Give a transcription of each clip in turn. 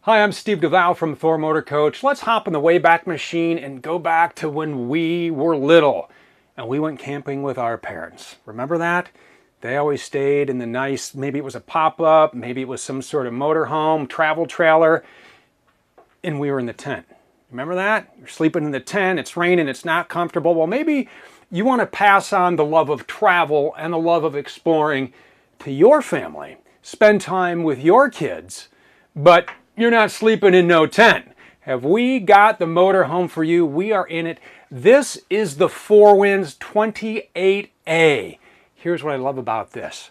Hi, I'm Steve DeVal from Thor Motor Coach. Let's hop in the Wayback Machine and go back to when we were little and we went camping with our parents. Remember that? They always stayed in the nice, maybe it was a pop-up, maybe it was some sort of motorhome, travel trailer, and we were in the tent. Remember that? You're sleeping in the tent, it's raining, it's not comfortable. Well, maybe you want to pass on the love of travel and the love of exploring to your family. Spend time with your kids, but you're not sleeping in no tent. Have we got the motorhome for you? We are in it. This is the Four Winds 28A. Here's what I love about this.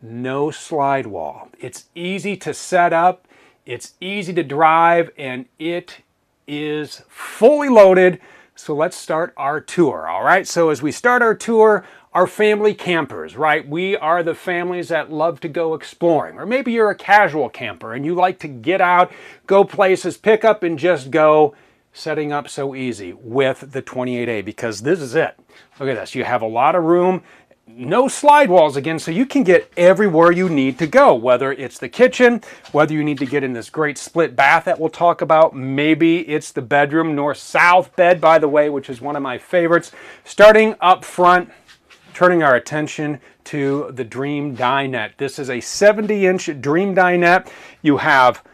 No slide wall. It's easy to set up, it's easy to drive, and it is fully loaded. So let's start our tour, all right? So as we start our tour, our family campers, right? We are the families that love to go exploring. Or maybe you're a casual camper and you like to get out, go places, pick up and just go. Setting up so easy with the 28A because this is it. Look at this. You have a lot of room. No slide walls again, so you can get everywhere you need to go, whether it's the kitchen, whether you need to get in this great split bath that we'll talk about. Maybe it's the bedroom, north-south bed, by the way, which is one of my favorites. Starting up front, turning our attention to the Dream Dinette. This is a 70-inch Dream Dinette. You have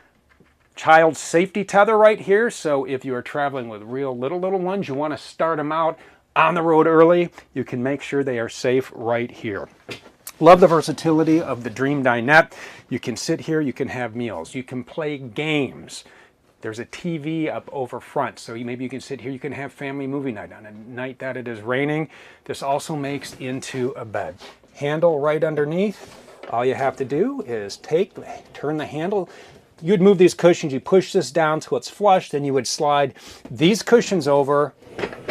child safety tether right here, so if you are traveling with real little ones, you want to start them out on the road early, you can make sure they are safe right here. Love the versatility of the Dream Dinette. You can sit here, you can have meals, you can play games. There's a TV up over front, so maybe you can sit here, you can have family movie night on a night that it is raining. This also makes into a bed. Handle right underneath. All you have to do is turn the handle. You'd move these cushions, you push this down till it's flush, then you would slide these cushions over,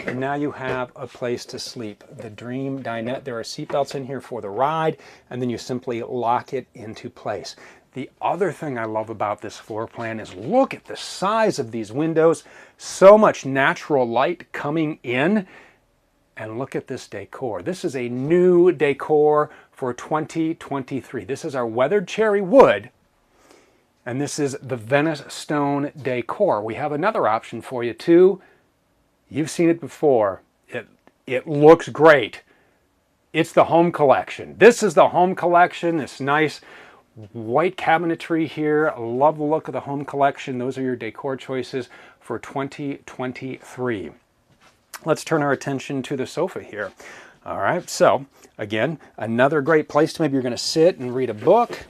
and now you have a place to sleep. The Dream Dinette, there are seatbelts in here for the ride, and then you simply lock it into place. The other thing I love about this floor plan is look at the size of these windows. So much natural light coming in. And look at this decor. This is a new decor for 2023. This is our weathered cherry wood. And this is the Venice stone decor. We have another option for you too. You've seen it before. It looks great. It's the home collection. This is the home collection. This nice white cabinetry here. I love the look of the home collection. Those are your decor choices for 2023. Let's turn our attention to the sofa here. All right, so again, another great place to maybe you're going to sit and read a book.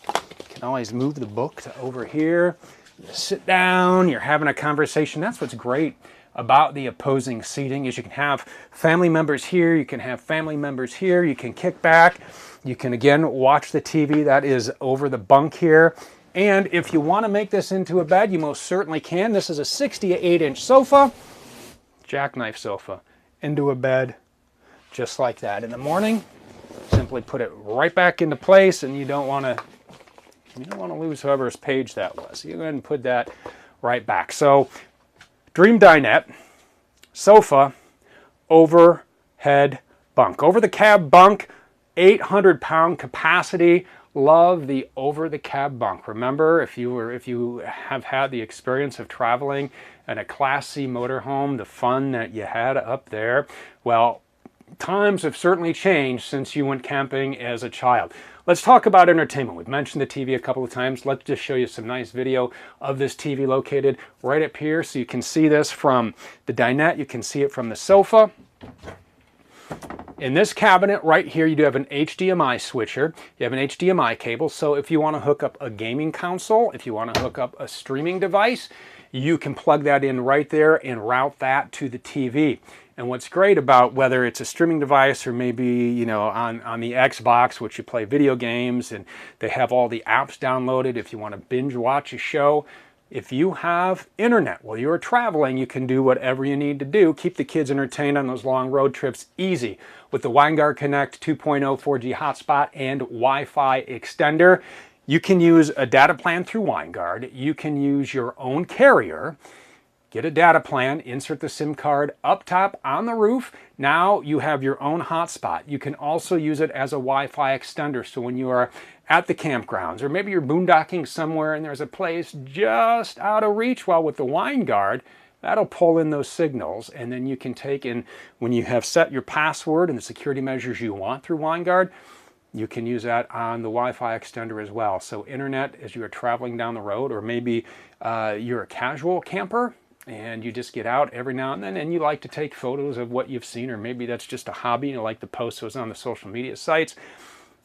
You can always move the book to over here. You sit down, you're having a conversation. That's what's great about the opposing seating is you can have family members here, you can have family members here, you can kick back, you can again watch the TV that is over the bunk here. And if you want to make this into a bed, you most certainly can. This is a 68-inch sofa, jackknife sofa, into a bed just like that. In the morning, simply put it right back into place, and you don't want to lose whoever's page that was. So you go ahead and put that right back. So Dream Dinette, sofa, overhead bunk. Over the cab bunk, 800-pound capacity. Love the over the cab bunk. Remember, if you have had the experience of traveling in a Class C motorhome, the fun that you had up there, well, times have certainly changed since you went camping as a child. Let's talk about entertainment. We've mentioned the TV a couple of times. Let's just show you some nice video of this TV located right up here. So you can see this from the dinette. You can see it from the sofa. In this cabinet right here, you do have an HDMI switcher. You have an HDMI cable. So if you want to hook up a gaming console, if you want to hook up a streaming device, you can plug that in right there and route that to the TV. And what's great about whether it's a streaming device or maybe, you know, on the Xbox, which you play video games and they have all the apps downloaded. If you want to binge watch a show, if you have internet while you're traveling, you can do whatever you need to do. Keep the kids entertained on those long road trips easy with the Winegard Connect 2.0 4G hotspot and Wi-Fi extender. You can use a data plan through Winegard. You can use your own carrier. get a data plan, insert the SIM card up top on the roof. Now you have your own hotspot. You can also use it as a Wi-Fi extender. So when you are at the campgrounds, or maybe you're boondocking somewhere and there's a place just out of reach, well, with the WineGuard, that'll pull in those signals, and then you can take in, when you have set your password and the security measures you want through WineGuard, you can use that on the Wi-Fi extender as well. So internet as you are traveling down the road, or maybe you're a casual camper and you just get out every now and then and you like to take photos of what you've seen, or maybe that's just a hobby and you like to post those on the social media sites.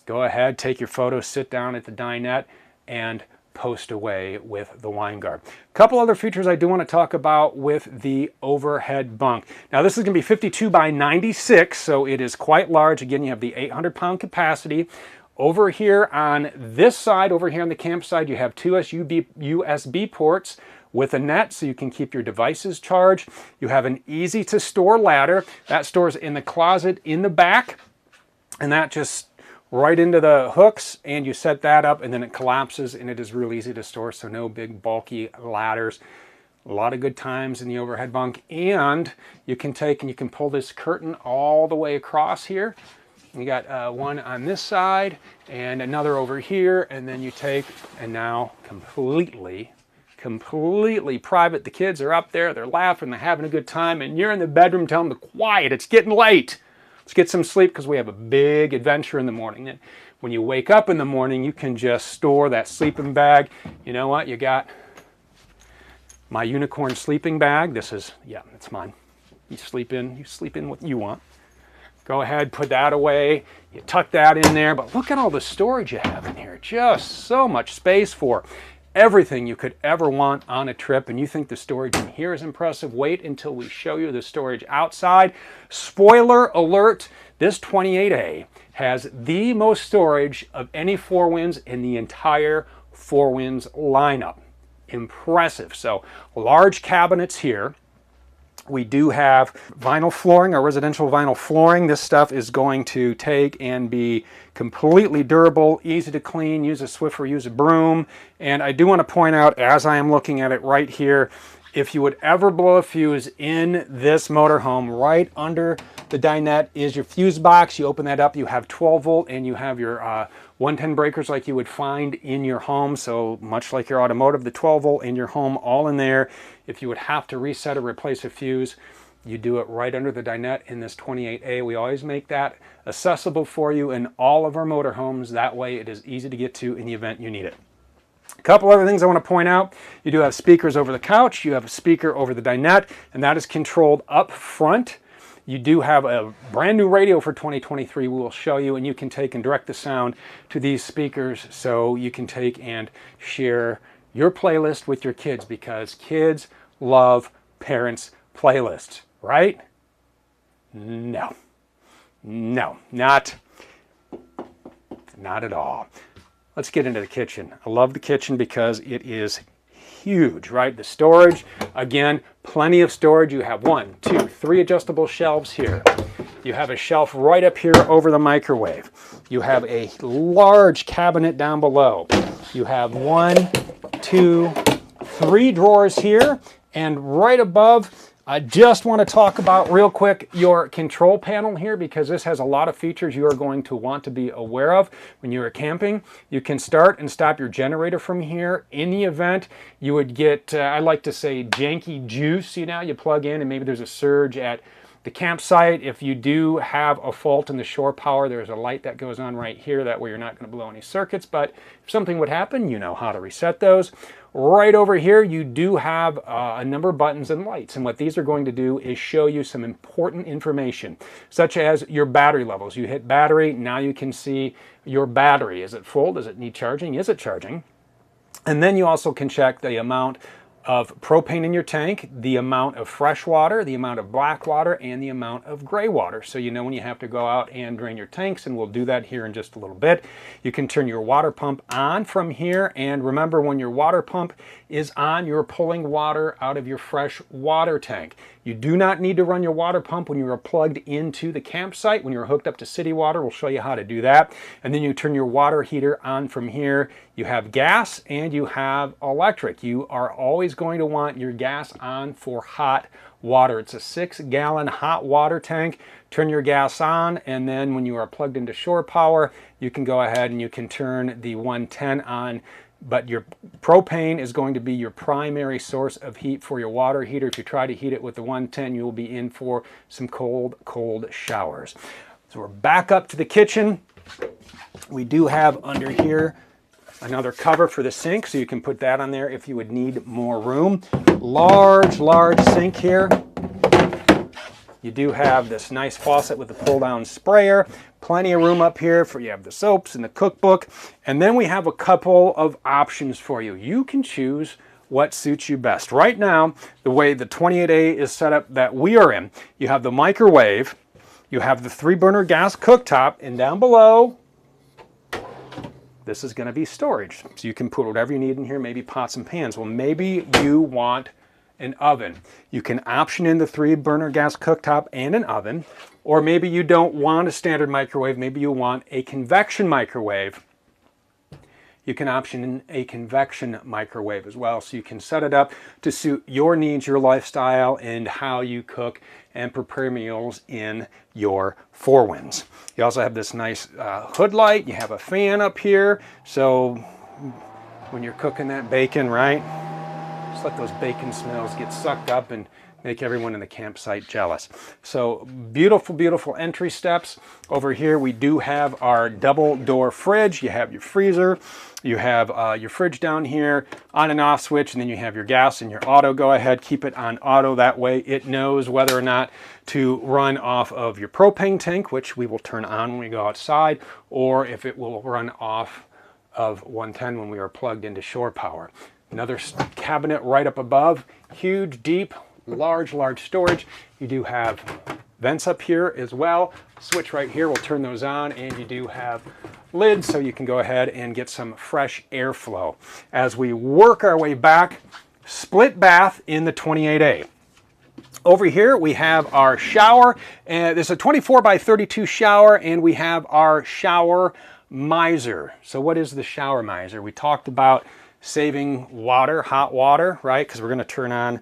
Go ahead, take your photos, sit down at the dinette and post away with the WineGuard. A couple other features I do want to talk about with the overhead bunk. Now this is going to be 52 by 96, so it is quite large. Again, you have the 800-pound capacity. Over here on this side, over here on the campsite, you have two USB ports with a net so you can keep your devices charged. You have an easy to store ladder. That stores in the closet in the back, and that just right into the hooks, and you set that up and then it collapses, and it is real easy to store, so no big bulky ladders. A lot of good times in the overhead bunk. And you can take and you can pull this curtain all the way across here. You got one on this side and another over here, and then you take and now completely private. The kids are up there, they're laughing, they're having a good time, and you're in the bedroom telling them to quiet, it's getting late. Let's get some sleep because we have a big adventure in the morning. And when you wake up in the morning, you can just store that sleeping bag. You know what? You got my unicorn sleeping bag. This is, yeah, it's mine. You sleep in what you want. Go ahead, put that away. You tuck that in there, but look at all the storage you have in here. Just so much space for everything you could ever want on a trip. And you think the storage in here is impressive? Wait until we show you the storage outside. Spoiler alert, this 28A has the most storage of any Four Winds in the entire Four Winds lineup. Impressive. So large cabinets here. We do have vinyl flooring, our residential vinyl flooring. This stuff is going to take and be completely durable, easy to clean, use a Swiffer, use a broom. And I do want to point out, as I am looking at it right here, if you would ever blow a fuse in this motorhome, right under the dinette is your fuse box. You open that up, you have 12 volt, and you have your 110 breakers like you would find in your home. So much like your automotive, the 12 volt in your home, all in there. If you would have to reset or replace a fuse, you do it right under the dinette in this 28A. We always make that accessible for you in all of our motorhomes. That way it is easy to get to in the event you need it. A couple other things I want to point out. You do have speakers over the couch. You have a speaker over the dinette, and that is controlled up front. You do have a brand new radio for 2023 we will show you, and you can take and direct the sound to these speakers so you can take and share your playlist with your kids, because kids love parents' playlists, right? No, not at all. Let's get into the kitchen. I love the kitchen because it is huge, right? The storage, again, plenty of storage. You have 1, 2, 3 adjustable shelves here. You have a shelf right up here over the microwave. You have a large cabinet down below. You have 1, 2, 3 drawers here, and right above, I just want to talk about real quick your control panel here, because this has a lot of features you are going to want to be aware of when you are camping. You can start and stop your generator from here. In the event you would get, I like to say, janky juice, you know, you plug in and maybe there's a surge at the campsite. If you do have a fault in the shore power, there's a light that goes on right here. That way you're not going to blow any circuits, but if something would happen, you know how to reset those. Right over here, you do have a number of buttons and lights, and what these are going to do is show you some important information, such as your battery levels. You hit battery, now you can see your battery. Is it full? Does it need charging? Is it charging? And then you also can check the amount of propane in your tank, the amount of fresh water, the amount of black water, and the amount of gray water. So you know when you have to go out and drain your tanks, and we'll do that here in just a little bit. You can turn your water pump on from here, and remember, when your water pump is on, you're pulling water out of your fresh water tank. You do not need to run your water pump when you are plugged into the campsite. When you're hooked up to city water, we'll show you how to do that. And then you turn your water heater on from here. You have gas and you have electric. You are always going to want your gas on for hot water. It's a 6-gallon hot water tank. Turn your gas on, and then when you are plugged into shore power, you can go ahead and you can turn the 110 on. But your propane is going to be your primary source of heat for your water heater. If you try to heat it with the 110, you will be in for some cold showers. So we're back up to the kitchen. We do have under here another cover for the sink, so you can put that on there if you would need more room. Large sink here. You do have this nice faucet with a pull-down sprayer. Plenty of room up here for you have the soaps and the cookbook. And then we have a couple of options for you. You can choose what suits you best. Right now, the way the 28A is set up that we are in, you have the microwave, you have the 3-burner gas cooktop, and down below, this is going to be storage. So you can put whatever you need in here, maybe pots and pans. Well, maybe you want an oven. You can option in the 3-burner gas cooktop and an oven, or maybe you don't want a standard microwave, maybe you want a convection microwave. You can option in a convection microwave as well, so you can set it up to suit your needs, your lifestyle, and how you cook and prepare meals in your 4Winds. You also have this nice hood light. You have a fan up here, so when you're cooking that bacon, right? Just let those bacon smells get sucked up and make everyone in the campsite jealous. So beautiful entry steps. Over here we do have our double door fridge. You have your freezer, you have your fridge down here, on and off switch, and then you have your gas and your auto. Go ahead, keep it on auto. That way it knows whether or not to run off of your propane tank, which we will turn on when we go outside, or if it will run off of 110 when we are plugged into shore power. Another cabinet right up above, huge, deep, large storage. You do have vents up here as well. Switch right here will turn those on, and you do have lids so you can go ahead and get some fresh airflow. As we work our way back, split bath in the 28A. Over here we have our shower, and there's a 24x32 shower, and we have our shower miser. So what is the shower miser? We talked about saving water, hot water, right? Because we're going to turn on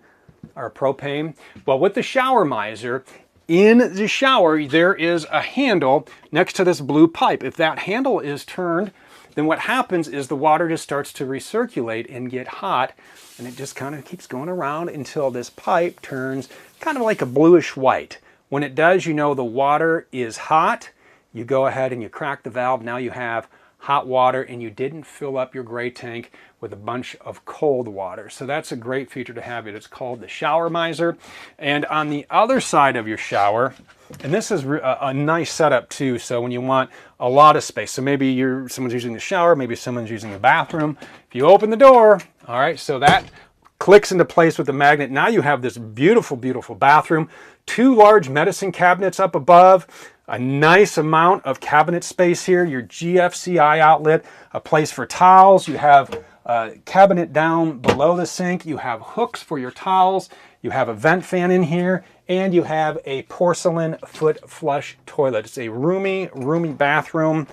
our propane. Well, with the shower miser, in the shower, there is a handle next to this blue pipe. If that handle is turned, then what happens is the water just starts to recirculate and get hot, and it just kind of keeps going around until this pipe turns kind of like a bluish white. When it does, you know the water is hot. You go ahead and you crack the valve. Now you have hot water, and you didn't fill up your gray tank with a bunch of cold water. So that's a great feature to have. It's called the shower miser. And on the other side of your shower, and this is a nice setup too, so when you want a lot of space, so maybe someone's using the shower, maybe someone's using the bathroom. If you open the door, all right, so that clicks into place with the magnet. Now you have this beautiful bathroom, 2 large medicine cabinets up above, a nice amount of cabinet space here, your GFCI outlet, a place for towels. You have a cabinet down below the sink. You have hooks for your towels. You have a vent fan in here, and you have a porcelain foot flush toilet. It's a roomy bathroom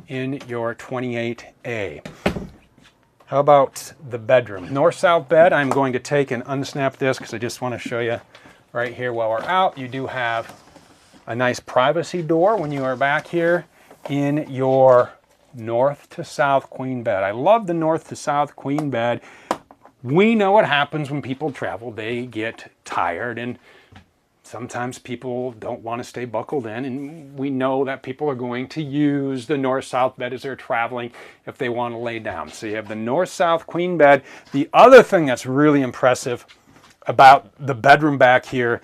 in your 28A. How about the bedroom? North-south bed. I'm going to take and unsnap this because I just want to show you right here while we're out. You do have a nice privacy door when you are back here in your north to south queen bed. I love the north to south queen bed. We know what happens when people travel. They get tired, and sometimes people don't want to stay buckled in, and we know that people are going to use the north-south bed as they're traveling if they want to lay down. So you have the north-south queen bed. The other thing that's really impressive about the bedroom back here,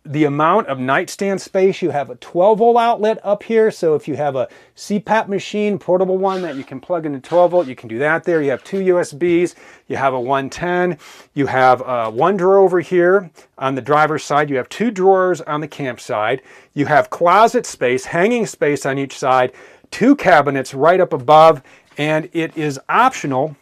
the amount of nightstand space. You have a 12-volt outlet up here, so if you have a CPAP machine, portable one that you can plug into 12-volt, you can do that there. You have 2 USBs, you have a 110, you have one drawer over here on the driver's side, you have 2 drawers on the camp side, you have closet space, hanging space on each side, 2 cabinets right up above, and it is optional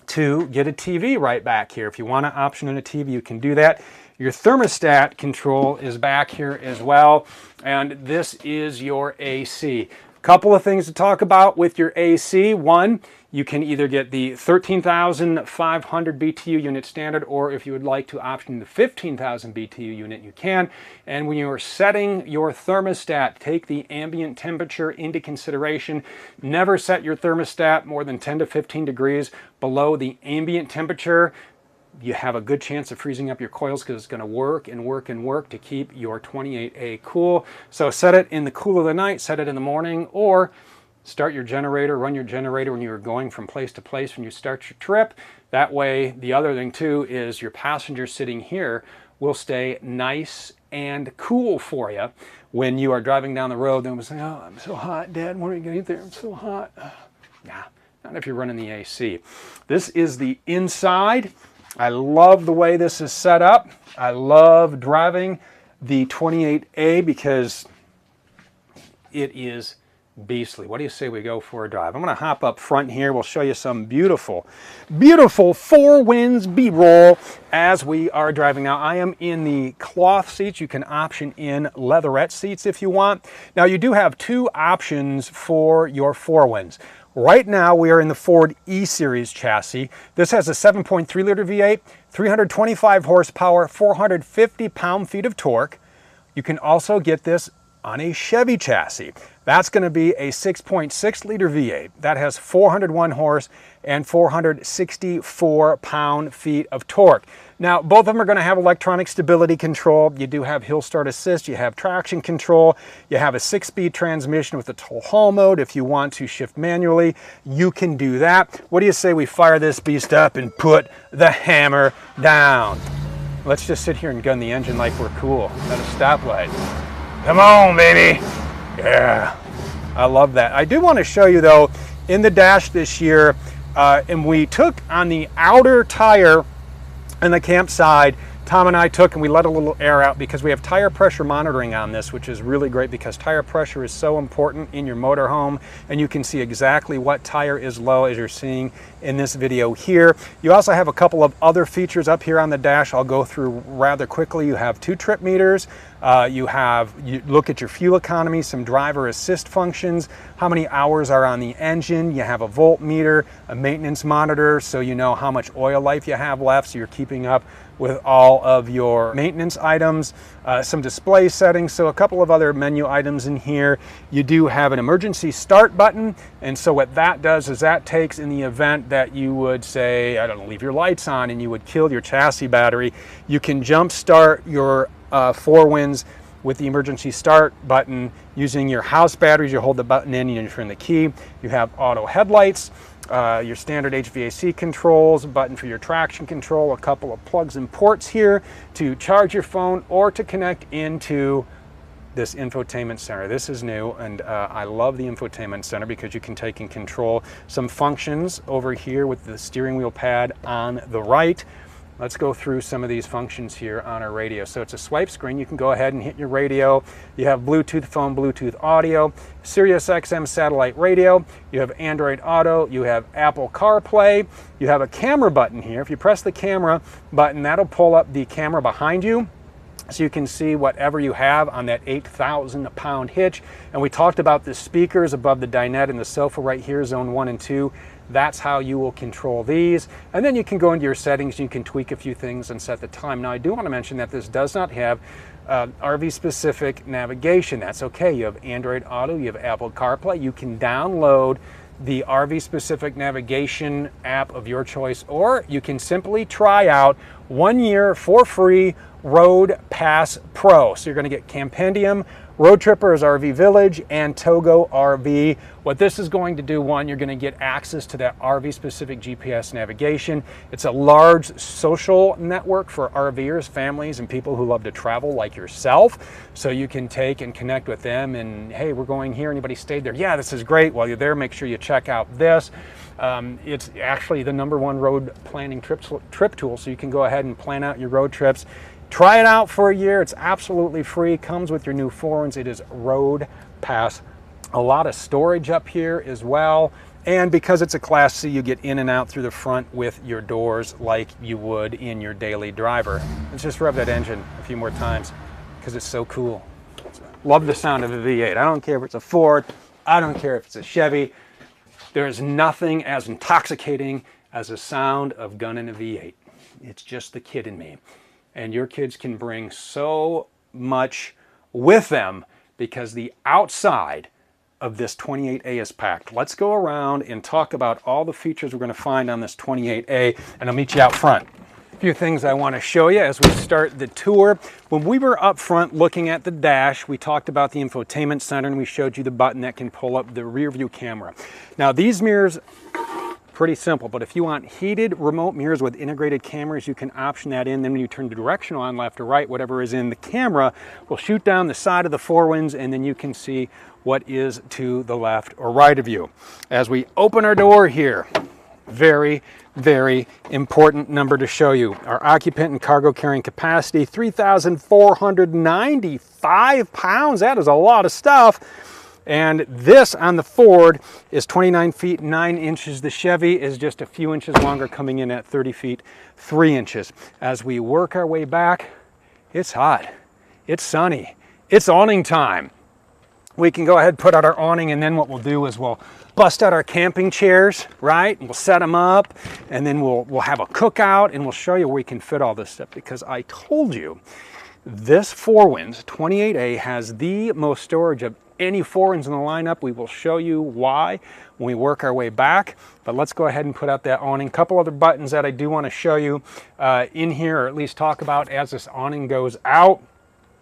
to get a TV right back here. If you want to option in a TV, you can do that. Your thermostat control is back here as well, and this is your AC. Couple of things to talk about with your AC. One, you can either get the 13,500 BTU unit standard, or if you would like to option the 15,000 BTU unit, you can. And when you're setting your thermostat, take the ambient temperature into consideration. Never set your thermostat more than 10 to 15 degrees below the ambient temperature. You have a good chance of freezing up your coils because it's going to work and work and work to keep your 28A cool. So set it in the cool of the night, set it in the morning, or start your generator, run your generator when you're going from place to place when you start your trip. That way, the other thing too is your passenger sitting here will stay nice and cool for you when you are driving down the road. They'll say, oh, I'm so hot, Dad, when are you going to get there? I'm so hot. Nah, not if you're running the AC. This is the inside. I love the way this is set up. I love driving the 28A because it is beastly. What do you say we go for a drive? I'm going to hop up front here. We'll show you some beautiful, beautiful Four Winds B-roll as we are driving. Now, I am in the cloth seats. You can option in leatherette seats if you want. Now, you do have two options for your Four Winds. Right now, we are in the Ford E-Series chassis. This has a 7.3 liter V8, 325 horsepower, 450 pound-feet of torque. You can also get this on a Chevy chassis. That's going to be a 6.6 liter V8. That has 401 horse and 464 pound-feet of torque. Now, both of them are going to have electronic stability control. You do have hill start assist. You have traction control. You have a 6-speed transmission with the tow haul mode. If you want to shift manually, you can do that. What do you say we fire this beast up and put the hammer down? Let's just sit here and gun the engine like we're cool at a stoplight. Come on, baby. Yeah, I love that. I do want to show you, though, in the dash this year, and we took on the outer tire and the campside, Tom and I took and we let a little air out because we have tire pressure monitoring on this, which is really great because tire pressure is so important in your motorhome, and you can see exactly what tire is low as you're seeing in this video here. You also have a couple of other features up here on the dash I'll go through rather quickly. You have 2 trip meters. You look at your fuel economy, some driver assist functions, how many hours are on the engine. You have a voltmeter, a maintenance monitor, so you know how much oil life you have left, so you're keeping up with all of your maintenance items, some display settings, so a couple of other menu items in here. You do have an emergency start button, and so what that does is that takes in the event that you would say, I don't know, leave your lights on and you would kill your chassis battery, you can jump start your Four Winds with the emergency start button using your house batteries. You hold the button in, you turn the key. You have auto headlights, your standard HVAC controls, a button for your traction control, a couple of plugs and ports here to charge your phone or to connect into this infotainment center. This is new, and I love the infotainment center because you can take and control some functions over here with the steering wheel pad on the right. Let's go through some of these functions here on our radio. So it's a swipe screen. You can go ahead and hit your radio. You have Bluetooth phone, Bluetooth audio, Sirius XM satellite radio. You have Android Auto. You have Apple CarPlay. You have a camera button here. If you press the camera button, that'll pull up the camera behind you, so you can see whatever you have on that 8,000-pound hitch. And we talked about the speakers above the dinette and the sofa right here, zone 1 and 2. That's how you will control these. And then you can go into your settings, you can tweak a few things and set the time. Now, I do want to mention that this does not have RV-specific navigation. That's okay. You have Android Auto, you have Apple CarPlay. You can download the RV-specific navigation app of your choice, or you can simply try out 1 year for free Road Pass Pro. So you're going to get Campendium, Road Trippers RV Village, and Togo RV. What this is going to do, one, you're going to get access to that RV-specific GPS navigation. It's a large social network for RVers, families, and people who love to travel like yourself. So you can take and connect with them and, hey, we're going here. Anybody stayed there? Yeah, this is great. While you're there, make sure you check out this. It's actually the #1 road planning trip tool, so you can go ahead and plan out your road trips. Try it out for a year. It's absolutely free. Comes with your new Four Winds. It is Road Pass. A lot of storage up here as well. And because it's a Class C, you get in and out through the front with your doors like you would in your daily driver. Let's just rev that engine a few more times because it's so cool. Love the sound of a V8. I don't care if it's a Ford, I don't care if it's a Chevy. There's nothing as intoxicating as the sound of gunning a V8. It's just the kid in me. And your kids can bring so much with them because the outside of this 28A is packed. Let's go around and talk about all the features we're going to find on this 28A, and I'll meet you out front. A few things I want to show you as we start the tour. When we were up front looking at the dash, we talked about the infotainment center and we showed you the button that can pull up the rear view camera. Now these mirrors, pretty simple, but if you want heated remote mirrors with integrated cameras, you can option that in. Then when you turn the directional on left or right, whatever is in the camera will shoot down the side of the forewinds, and then you can see what is to the left or right of you. As we open our door here, very, very important number to show you. Our occupant and cargo carrying capacity, 3,495 pounds. That is a lot of stuff. And this on the Ford is 29 feet 9 inches. The Chevy is just a few inches longer, coming in at 30 feet 3 inches. As we work our way back, it's hot, it's sunny, it's awning time. We can go ahead and put out our awning, and then what we'll do is we'll bust out our camping chairs, right? And we'll set them up, and then we'll have a cookout, and we'll show you where we can fit all this stuff, because I told you this 4Winds 28A has the most storage of any 4Winds in the lineup. We will show you why when we work our way back, but let's go ahead and put out that awning. A couple other buttons that I do want to show you in here, or at least talk about as this awning goes out.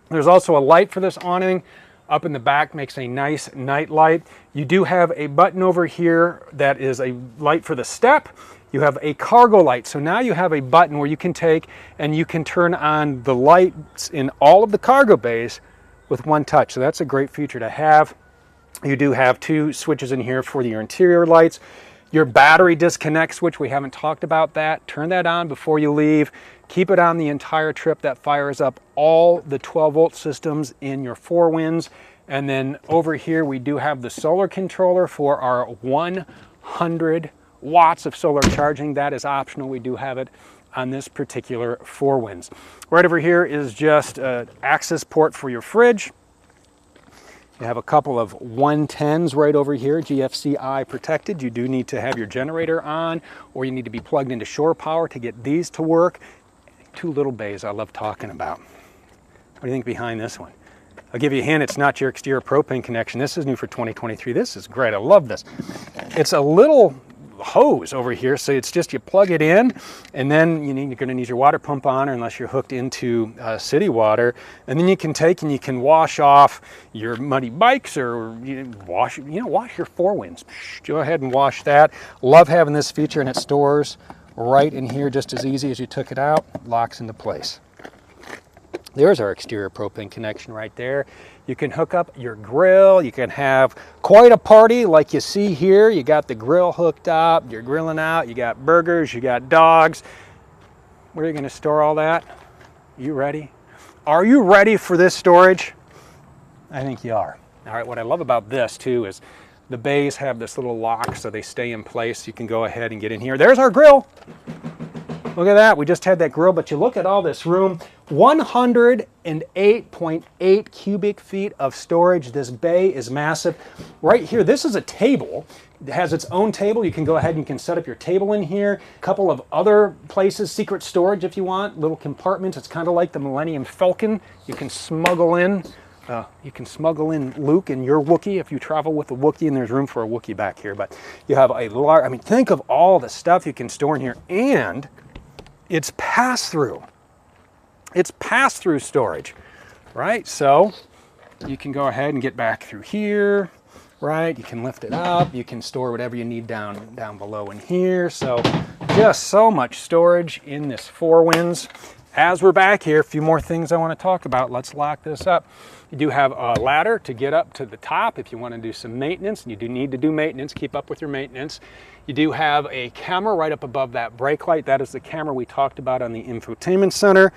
There's also a light for this awning up in the back, makes a nice night light. You do have a button over here that is a light for the step. You have a cargo light, so now you have a button where you can take and you can turn on the lights in all of the cargo bays with one touch. So that's a great feature to have. You do have two switches in here for your interior lights. Your battery disconnect switch, we haven't talked about that. Turn that on before you leave. Keep it on the entire trip. That fires up all the 12-volt systems in your 4Winds. And then over here we do have the solar controller for our 100 watts of solar charging. That is optional. We do have it on this particular 4Winds. Right over here is just an access port for your fridge. You have a couple of 110s right over here, GFCI protected. You do need to have your generator on, or you need to be plugged into shore power to get these to work. Two little bays I love talking about. What do you think behind this one? I'll give you a hint, it's not your exterior propane connection. This is new for 2023. This is great, I love this. It's a little hose over here, so it's just you plug it in, and then you're going to need your water pump on, or unless you're hooked into city water, and then you can take and you can wash off your muddy bikes, or wash your 4Winds. Go ahead and wash that. Love having this feature, and it stores right in here just as easy as you took it out. Locks into place. There's our exterior propane connection right there. You can hook up your grill. You can have quite a party like you see here. You got the grill hooked up, you're grilling out, you got burgers, you got dogs. Where are you going to store all that? You ready? Are you ready for this storage? I think you are. All right, what I love about this too is the bays have this little lock so they stay in place. You can go ahead and get in here. There's our grill. Look at that, we just had that grill, but you look at all this room, 108.8 cubic feet of storage. This bay is massive. Right here, this is a table. It has its own table. You can go ahead and you can set up your table in here. A couple of other places, secret storage if you want, little compartments. It's kind of like the Millennium Falcon. You can smuggle in Luke and your Wookiee if you travel with a Wookiee, and there's room for a Wookiee back here. But you have a large, I mean, think of all the stuff you can store in here, and it's pass-through. It's pass-through storage, right? So you can go ahead and get back through here, right? You can lift it up. You can store whatever you need down below in here. So just so much storage in this 4Winds. As we're back here, a few more things I want to talk about. Let's lock this up. You do have a ladder to get up to the top if you want to do some maintenance. You do need to do maintenance. Keep up with your maintenance. You do have a camera right up above that brake light. That is the camera we talked about on the infotainment center.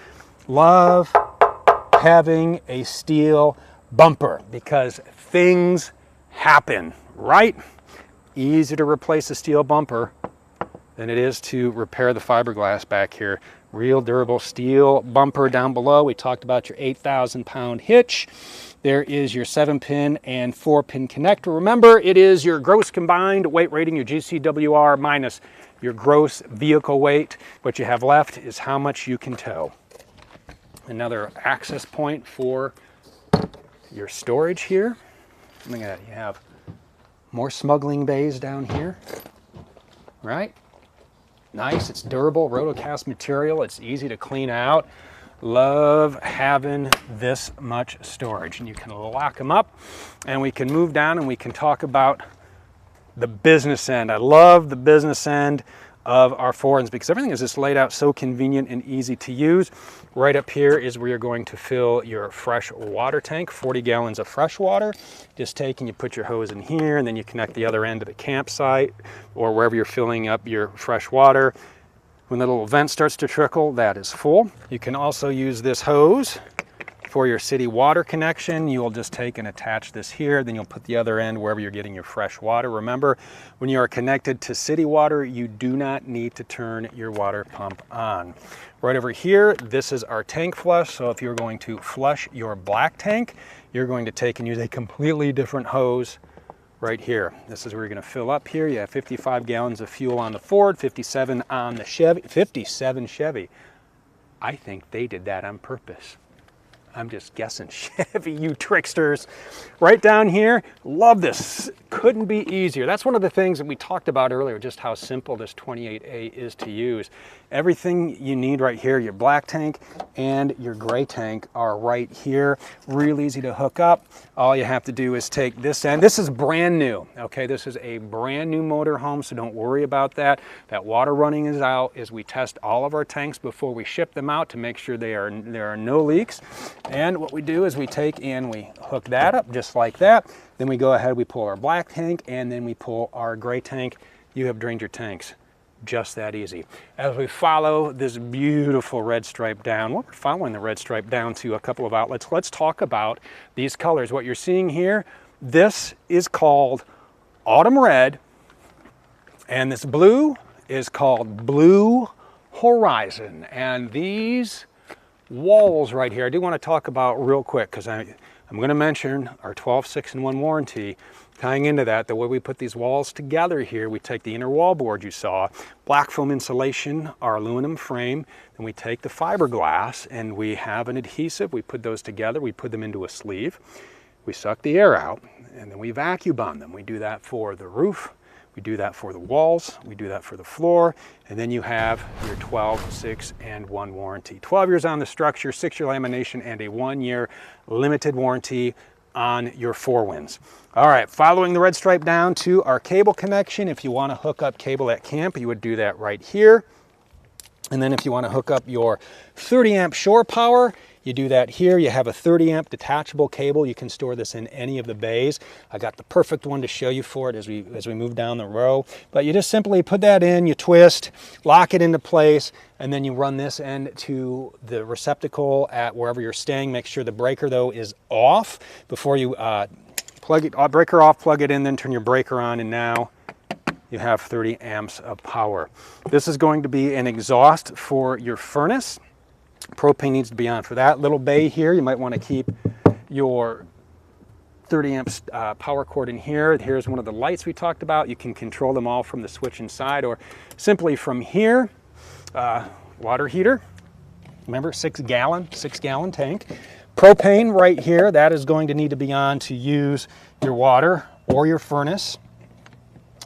Love having a steel bumper because things happen, right? Easier to replace a steel bumper than it is to repair the fiberglass back here. Real durable steel bumper down below. We talked about your 8,000-pound hitch. There is your 7-pin and 4-pin connector. Remember, it is your gross combined weight rating, your GCWR, minus your gross vehicle weight. What you have left is how much you can tow. Another access point for your storage here. Look at that, you have more smuggling bays down here, right? Nice, it's durable, rotocast material, it's easy to clean out. Love having this much storage, and you can lock them up, and we can move down and we can talk about the business end. I love the business end of our forends because everything is just laid out so convenient and easy to use. Right up here is where you're going to fill your fresh water tank, 40 gallons of fresh water. Just take and you put your hose in here, and then you connect the other end to the campsite or wherever you're filling up your fresh water. When the little vent starts to trickle, that is full. You can also use this hose for your city water connection. You'll just take and attach this here, then you'll put the other end wherever you're getting your fresh water. Remember, when you are connected to city water, you do not need to turn your water pump on. Right over here, this is our tank flush. So if you're going to flush your black tank, you're going to take and use a completely different hose right here. This is where you're going to fill up here. You have 55 gallons of fuel on the Ford, 57 on the Chevy. 57 Chevy. I think they did that on purpose. I'm just guessing. Chevy, you tricksters. Right down here, love this. Couldn't be easier. That's one of the things that we talked about earlier, just how simple this 28A is to use. Everything you need right here, your black tank and your gray tank are right here. Real easy to hook up. All you have to do is take this end. This is brand new, okay? This is a brand new motor home, so don't worry about that. That water running is out as we test all of our tanks before we ship them out to make sure there are no leaks. And what we do is we take and we hook that up just like that. Then we go ahead, we pull our black tank, and then we pull our gray tank. You have drained your tanks. Just that easy. As we follow this beautiful red stripe down, well, we're following the red stripe down to a couple of outlets. Let's talk about these colors. What you're seeing here, this is called autumn red, and this blue is called blue horizon. And these walls right here, I do want to talk about real quick because I'm going to mention our 12, 6, and 1 warranty. Tying into that, the way we put these walls together here, we take the inner wall board you saw, black foam insulation, our aluminum frame, then we take the fiberglass and we have an adhesive. We put those together, we put them into a sleeve, we suck the air out, and then we vacuum bond them. We do that for the roof, we do that for the walls, we do that for the floor, and then you have your 12, 6, and 1 warranty. 12 years on the structure, 6-year lamination, and a 1-year limited warranty on your forewinds. All right, following the red stripe down to our cable connection. If you want to hook up cable at camp, you would do that right here. And then if you want to hook up your 30 amp shore power, you do that here. You have a 30 amp detachable cable. You can store this in any of the bays. I got the perfect one to show you for it as we move down the row. But you just simply put that in, you twist, lock it into place, and then you run this end to the receptacle at wherever you're staying. Make sure the breaker though is off before you plug it, breaker off, plug it in, then turn your breaker on, and now you have 30 amps of power. This is going to be an exhaust for your furnace. Propane needs to be on. For that little bay here, you might want to keep your 30 amps power cord in here. Here's one of the lights we talked about. You can control them all from the switch inside or simply from here. Water heater, remember 6-gallon tank. Propane right here, that is going to need to be on to use your water or your furnace.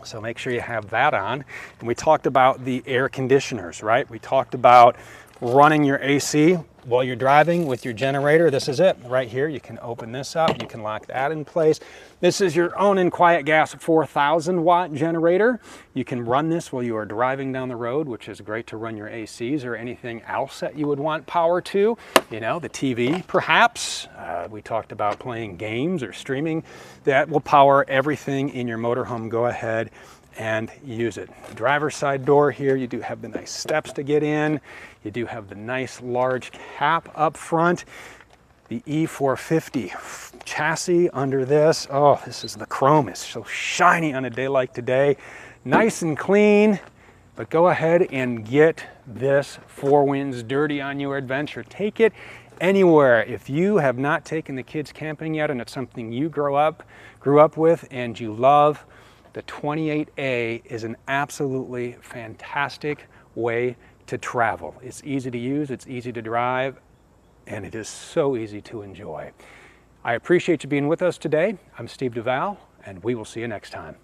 So make sure you have that on. And we talked about the air conditioners, right? We talked about running your AC while you're driving with your generator. This is it right here. You can open this up, you can lock that in place. This is your own in Quiet Gas 4,000 watt generator. You can run this while you are driving down the road, which is great to run your ACs or anything else that you would want power to. You know, the TV perhaps. We talked about playing games or streaming. That will power everything in your motorhome. Go ahead and use it. The driver's side door here, you do have the nice steps to get in. You do have the nice large cap up front. The E450 chassis under this. Oh, this is the chrome. It's so shiny on a day like today. Nice and clean. But go ahead and get this Four Winds Dirty on your adventure. Take it anywhere. If you have not taken the kids camping yet and it's something you grew up with and you love, the 28A is an absolutely fantastic way to travel. It's easy to use, it's easy to drive, and it is so easy to enjoy. I appreciate you being with us today. I'm Steve Duval, and we will see you next time.